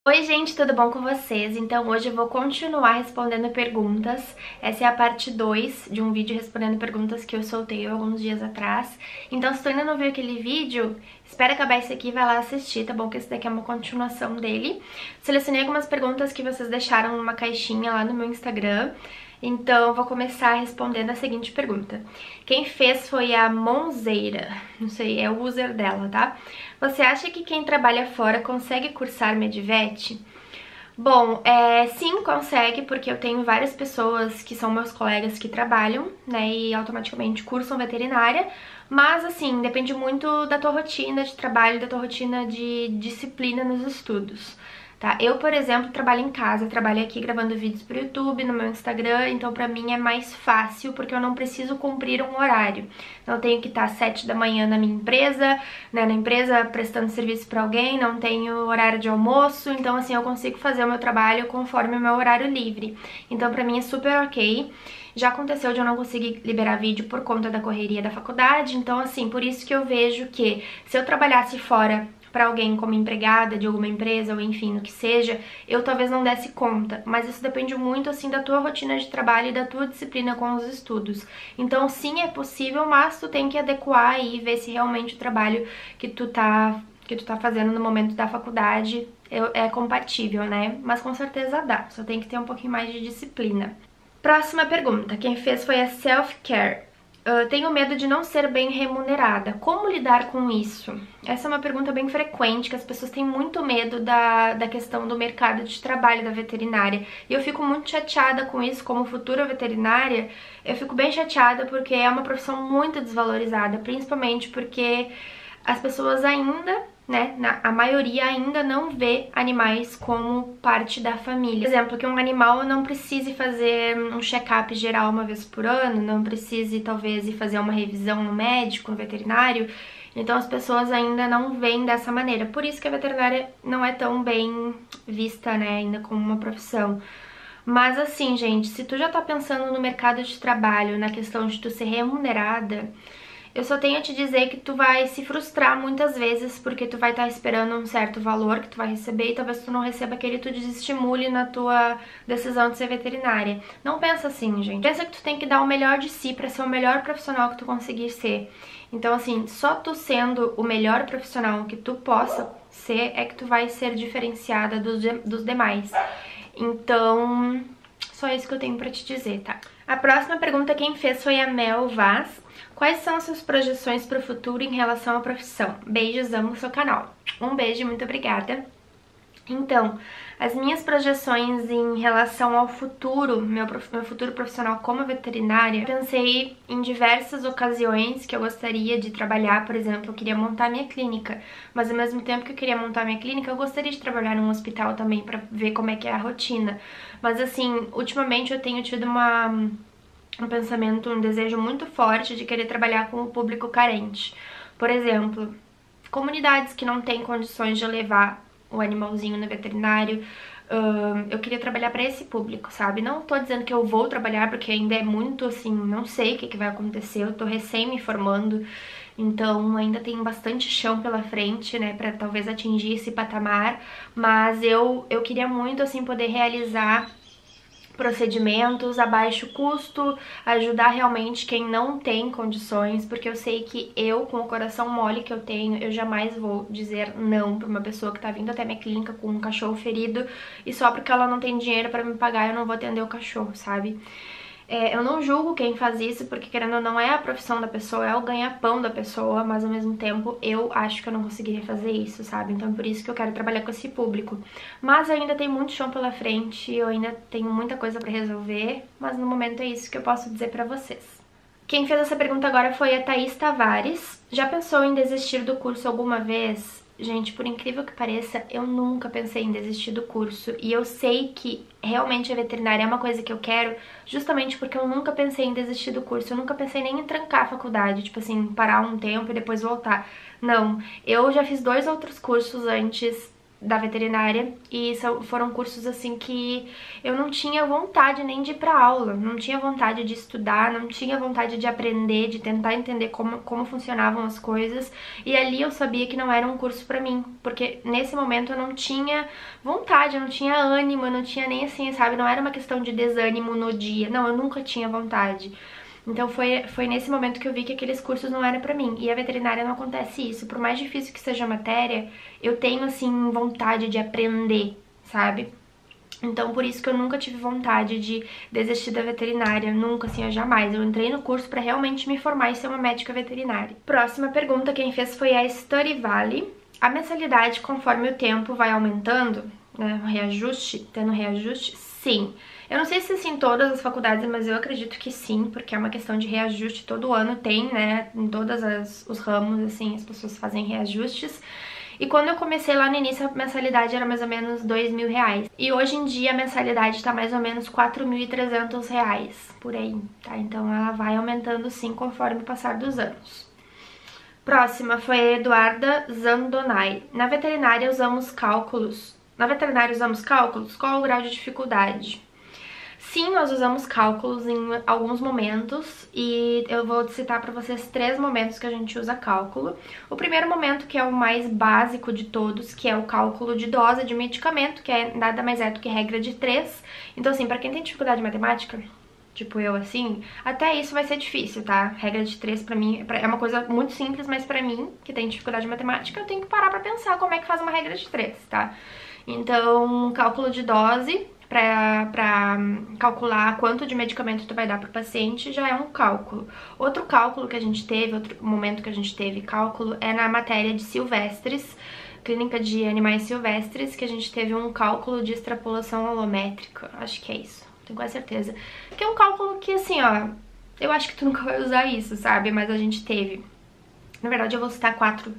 Oi gente, tudo bom com vocês? Então hoje eu vou continuar respondendo perguntas. Essa é a parte 2 de um vídeo respondendo perguntas que eu soltei alguns dias atrás. Então se tu ainda não viu aquele vídeo, espera acabar esse aqui e vai lá assistir, tá bom? Que esse daqui é uma continuação dele. Selecionei algumas perguntas que vocês deixaram numa caixinha lá no meu Instagram. Então eu vou começar respondendo a seguinte pergunta. Quem fez foi a Monzeira, não sei, é o user dela, tá? Você acha que quem trabalha fora consegue cursar Medvet? Bom, sim, consegue, porque eu tenho várias pessoas que são meus colegas que trabalham, né, e automaticamente cursam veterinária, mas assim, depende muito da tua rotina de trabalho, da tua rotina de disciplina nos estudos. Tá? Eu, por exemplo, trabalho em casa, trabalho aqui gravando vídeos pro YouTube, no meu Instagram, então pra mim é mais fácil porque eu não preciso cumprir um horário. Então eu tenho que estar às 7 da manhã na minha empresa, né, na empresa prestando serviço pra alguém, não tenho horário de almoço, então assim eu consigo fazer o meu trabalho conforme o meu horário livre. Então pra mim é super ok. Já aconteceu de eu não conseguir liberar vídeo por conta da correria da faculdade, então assim, por isso que eu vejo que se eu trabalhasse fora para alguém como empregada de alguma empresa ou enfim, no que seja, eu talvez não desse conta, mas isso depende muito assim da tua rotina de trabalho e da tua disciplina com os estudos. Então sim, é possível, mas tu tem que adequar e ver se realmente o trabalho que tu tá fazendo no momento da faculdade é compatível, né? Mas com certeza dá, só tem que ter um pouquinho mais de disciplina. Próxima pergunta, quem fez foi a Self-Care. Tenho medo de não ser bem remunerada. Como lidar com isso? Essa é uma pergunta bem frequente, que as pessoas têm muito medo da questão do mercado de trabalho da veterinária. E eu fico muito chateada com isso, como futura veterinária, eu fico bem chateada porque é uma profissão muito desvalorizada, principalmente porque as pessoas ainda, né, a maioria ainda não vê animais como parte da família. Por exemplo, que um animal não precise fazer um check-up geral uma vez por ano, não precise talvez ir fazer uma revisão no médico, no veterinário. Então as pessoas ainda não veem dessa maneira. Por isso que a veterinária não é tão bem vista, né, ainda como uma profissão. Mas assim, gente, se tu já tá pensando no mercado de trabalho, na questão de tu ser remunerada, eu só tenho a te dizer que tu vai se frustrar muitas vezes porque tu vai estar esperando um certo valor que tu vai receber e talvez tu não receba aquele e tu desestimule na tua decisão de ser veterinária. Não pensa assim, gente. Pensa que tu tem que dar o melhor de si pra ser o melhor profissional que tu conseguir ser. Então, assim, só tu sendo o melhor profissional que tu possa ser é que tu vai ser diferenciada dos demais. Então, só isso que eu tenho pra te dizer, tá? A próxima pergunta quem fez foi a Mel Vaz. Quais são as suas projeções para o futuro em relação à profissão? Beijos, amo o seu canal. Um beijo e muito obrigada. Então, as minhas projeções em relação ao futuro, meu futuro profissional como veterinária, eu pensei em diversas ocasiões que eu gostaria de trabalhar. Por exemplo, eu queria montar minha clínica, mas ao mesmo tempo que eu queria montar minha clínica, eu gostaria de trabalhar num hospital também para ver como é que é a rotina. Mas assim, ultimamente eu tenho tido um pensamento, um desejo muito forte de querer trabalhar com o público carente. Por exemplo, comunidades que não têm condições de levar o animalzinho no veterinário. Eu queria trabalhar para esse público, sabe? Não tô dizendo que eu vou trabalhar, porque ainda é muito assim, não sei o que vai acontecer, eu tô recém me formando, então ainda tem bastante chão pela frente, né, pra talvez atingir esse patamar, mas eu queria muito, assim, poder realizar procedimentos a baixo custo, ajudar realmente quem não tem condições, porque eu sei que eu, com o coração mole que eu tenho, eu jamais vou dizer não pra uma pessoa que tá vindo até minha clínica com um cachorro ferido e só porque ela não tem dinheiro pra me pagar eu não vou atender o cachorro, sabe? Eu não julgo quem faz isso, porque querendo ou não é a profissão da pessoa, é o ganha-pão da pessoa, mas ao mesmo tempo eu acho que eu não conseguiria fazer isso, sabe? Então por isso que eu quero trabalhar com esse público. Mas ainda tem muito chão pela frente, eu ainda tenho muita coisa pra resolver, mas no momento é isso que eu posso dizer pra vocês. Quem fez essa pergunta agora foi a Thaís Tavares. Já pensou em desistir do curso alguma vez? Gente, por incrível que pareça, eu nunca pensei em desistir do curso e eu sei que realmente a veterinária é uma coisa que eu quero justamente porque eu nunca pensei em desistir do curso, eu nunca pensei nem em trancar a faculdade, tipo assim, parar um tempo e depois voltar. Não, eu já fiz 2 outros cursos antes da veterinária e foram cursos assim que eu não tinha vontade nem de ir pra aula, não tinha vontade de estudar, não tinha vontade de aprender, de tentar entender como funcionavam as coisas, e ali eu sabia que não era um curso pra mim, porque nesse momento eu não tinha vontade, eu não tinha ânimo, eu não tinha nem assim, sabe, não era uma questão de desânimo no dia, não, eu nunca tinha vontade. Então foi nesse momento que eu vi que aqueles cursos não eram pra mim. E a veterinária não acontece isso. Por mais difícil que seja a matéria, eu tenho, assim, vontade de aprender, sabe? Então por isso que eu nunca tive vontade de desistir da veterinária. Nunca, assim, eu jamais. Eu entrei no curso pra realmente me formar e ser uma médica veterinária. Próxima pergunta, quem fez foi a Storivale. A mensalidade, conforme o tempo vai aumentando, né, tendo reajuste, sim. Eu não sei se assim todas as faculdades, mas eu acredito que sim, porque é uma questão de reajuste, todo ano tem, né, em todos os ramos, assim, as pessoas fazem reajustes. E quando eu comecei lá no início, a mensalidade era mais ou menos R$2.000. E hoje em dia a mensalidade tá mais ou menos R$4.300, por aí, tá? Então ela vai aumentando sim conforme o passar dos anos. Próxima foi a Eduarda Zandonai. Na veterinária usamos cálculos. Qual o grau de dificuldade? Sim, nós usamos cálculos em alguns momentos e eu vou citar para vocês 3 momentos que a gente usa cálculo. O primeiro momento, que é o mais básico de todos, que é o cálculo de dose de medicamento, que é nada mais é do que regra de 3. Então, assim, para quem tem dificuldade em matemática, tipo eu, assim, até isso vai ser difícil, tá? Regra de 3 pra mim é uma coisa muito simples, mas pra mim, que tem dificuldade em matemática, eu tenho que parar pra pensar como é que faz uma regra de 3, tá? Então, cálculo de dose pra calcular quanto de medicamento tu vai dar pro paciente já é um cálculo. Outro cálculo que a gente teve, outro momento que a gente teve cálculo é na matéria de silvestres, clínica de animais silvestres, que a gente teve um cálculo de extrapolação holométrica, acho que é isso, tenho quase certeza. Que é um cálculo que, assim, ó, eu acho que tu nunca vai usar isso, sabe? Mas a gente teve. Na verdade, eu vou citar quatro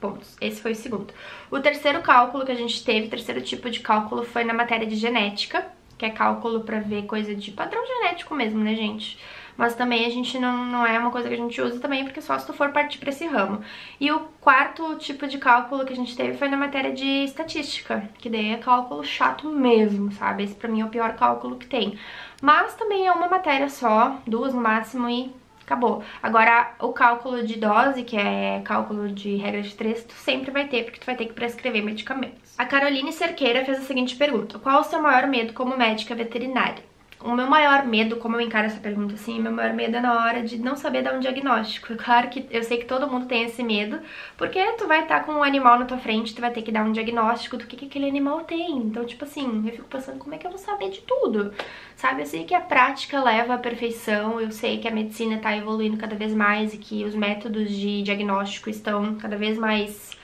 pontos. Esse foi o segundo. O terceiro cálculo que a gente teve, o terceiro tipo de cálculo, foi na matéria de genética, que é cálculo pra ver coisa de padrão genético mesmo, né, gente? Mas também a gente não é uma coisa que a gente usa também, porque só se tu for partir pra esse ramo. E o quarto tipo de cálculo que a gente teve foi na matéria de estatística, que daí é cálculo chato mesmo, sabe? Esse pra mim é o pior cálculo que tem. Mas também é uma matéria só, 2 no máximo e acabou. Agora, o cálculo de dose, que é cálculo de regra de 3, tu sempre vai ter, porque tu vai ter que prescrever medicamentos. A Caroline Cerqueira fez a seguinte pergunta: qual o seu maior medo como médica veterinária? O meu maior medo, como eu encaro essa pergunta assim, meu maior medo é na hora de não saber dar um diagnóstico. Claro que eu sei que todo mundo tem esse medo, porque tu vai estar com um animal na tua frente, tu vai ter que dar um diagnóstico do que aquele animal tem. Então, tipo assim, eu fico pensando como é que eu vou saber de tudo, sabe? Eu sei que a prática leva à perfeição, eu sei que a medicina tá evoluindo cada vez mais e que os métodos de diagnóstico estão cada vez mais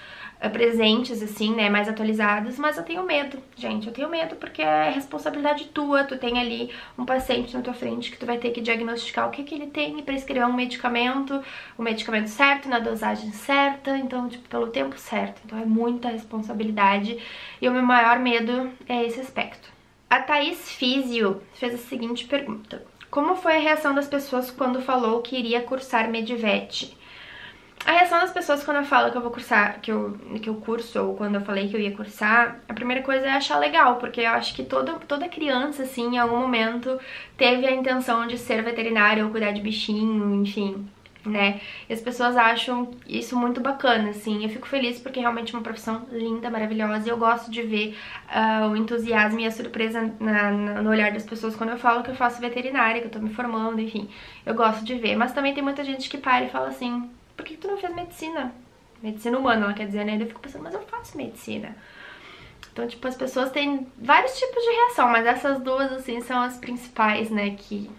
presentes, assim, né, mais atualizados, mas eu tenho medo, gente, eu tenho medo porque é responsabilidade tua, tu tem ali um paciente na tua frente que tu vai ter que diagnosticar o que ele tem e prescrever um medicamento, o medicamento certo, na dosagem certa, então, tipo, pelo tempo certo, então é muita responsabilidade e o meu maior medo é esse aspecto. A Thaís Físio fez a seguinte pergunta: como foi a reação das pessoas quando falou que iria cursar Medvet? A reação das pessoas quando eu falo que eu vou cursar, que eu curso, ou quando eu falei que eu ia cursar, a primeira coisa é achar legal, porque eu acho que toda criança, assim, em algum momento teve a intenção de ser veterinária ou cuidar de bichinho, enfim, né? E as pessoas acham isso muito bacana, assim. Eu fico feliz porque realmente é uma profissão linda, maravilhosa, e eu gosto de ver o entusiasmo e a surpresa no olhar das pessoas quando eu falo que eu faço veterinária, que eu tô me formando, enfim. Eu gosto de ver, mas também tem muita gente que para e fala assim: por que tu não fez medicina? Medicina humana, ela quer dizer, né? Eu fico pensando, mas eu faço medicina. Então, tipo, as pessoas têm vários tipos de reação, mas essas duas, assim, são as principais, né, que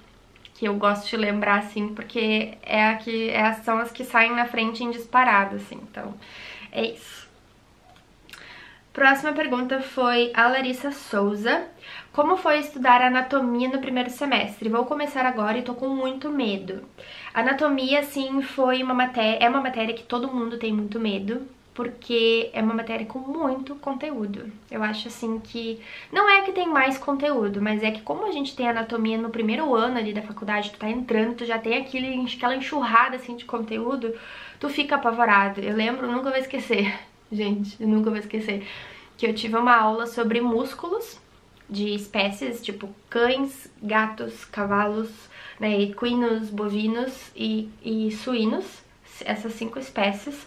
eu gosto de lembrar, assim, porque são as que saem na frente em disparado, assim. Então, é isso. Próxima pergunta foi a Larissa Souza. Como foi estudar anatomia no primeiro semestre? Vou começar agora e tô com muito medo. Anatomia, sim, é uma matéria que todo mundo tem muito medo, porque é uma matéria com muito conteúdo. Eu acho, assim, que não é que tem mais conteúdo, mas é que como a gente tem anatomia no primeiro ano ali da faculdade, tu tá entrando, tu já tem aquela enxurrada, assim, de conteúdo, tu fica apavorado. Eu lembro, nunca vou esquecer, gente, eu nunca vou esquecer. que eu tive uma aula sobre músculos de espécies, tipo cães, gatos, cavalos, né, equinos, bovinos e suínos, essas 5 espécies.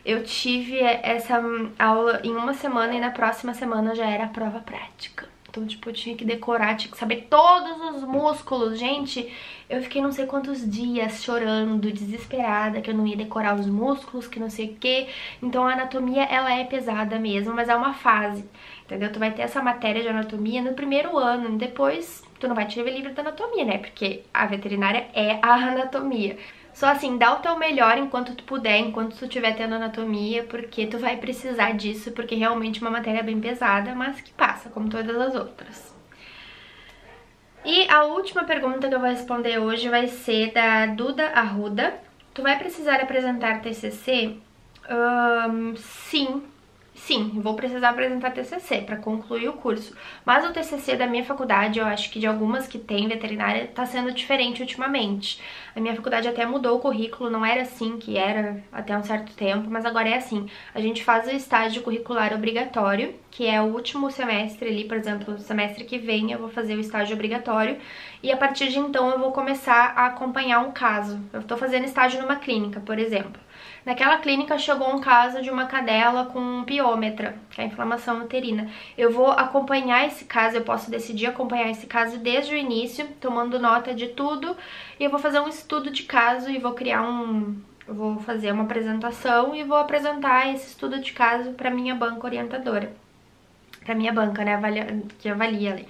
Eu tive essa aula em uma semana e na próxima semana já era a prova prática. Então, tipo, eu tinha que decorar, tinha que saber todos os músculos. Gente, eu fiquei não sei quantos dias chorando, desesperada, que eu não ia decorar os músculos, que não sei o quê. Então, a anatomia, ela é pesada mesmo, mas é uma fase, entendeu? Tu vai ter essa matéria de anatomia no primeiro ano, depois tu não vai te ver livre da anatomia, né? Porque a veterinária é a anatomia. Só assim, dá o teu melhor enquanto tu puder, enquanto tu estiver tendo anatomia, porque tu vai precisar disso, porque realmente é uma matéria bem pesada, mas que passa, como todas as outras. E a última pergunta que eu vou responder hoje vai ser da Duda Arruda. Tu vai precisar apresentar TCC? Sim. Sim, vou precisar apresentar TCC para concluir o curso, mas o TCC da minha faculdade, eu acho que de algumas que tem veterinária, tá sendo diferente ultimamente. A minha faculdade até mudou o currículo, não era assim que era até um certo tempo, mas agora é assim. A gente faz o estágio curricular obrigatório, que é o último semestre ali, por exemplo, o semestre que vem eu vou fazer o estágio obrigatório, e a partir de então eu vou começar a acompanhar um caso. Eu tô fazendo estágio numa clínica, por exemplo. Naquela clínica chegou um caso de uma cadela com piômetra, que é a inflamação uterina. Eu vou acompanhar esse caso, eu posso decidir acompanhar esse caso desde o início, tomando nota de tudo, e eu vou fazer um estudo de caso e vou criar eu vou fazer uma apresentação e vou apresentar esse estudo de caso para minha banca orientadora. Para minha banca, né, que avalia ali.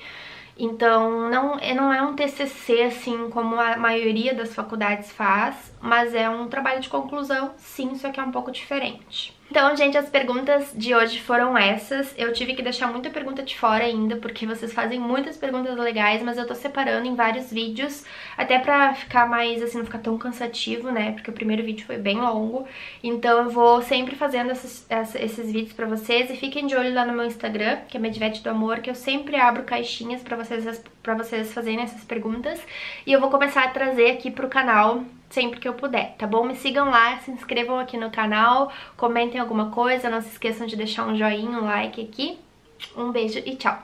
Então, não é um TCC assim como a maioria das faculdades faz, mas é um trabalho de conclusão, sim, só que é um pouco diferente. Então, gente, as perguntas de hoje foram essas. Eu tive que deixar muita pergunta de fora ainda, porque vocês fazem muitas perguntas legais, mas eu tô separando em vários vídeos, até pra ficar mais, assim, não ficar tão cansativo, né, porque o primeiro vídeo foi bem longo. Então eu vou sempre fazendo esses vídeos pra vocês, e fiquem de olho lá no meu Instagram, que é Medvete do Amor, que eu sempre abro caixinhas pra vocês fazerem essas perguntas, e eu vou começar a trazer aqui pro canal sempre que eu puder, tá bom? Me sigam lá, se inscrevam aqui no canal, comentem alguma coisa, não se esqueçam de deixar um joinha, um like aqui. Um beijo e tchau!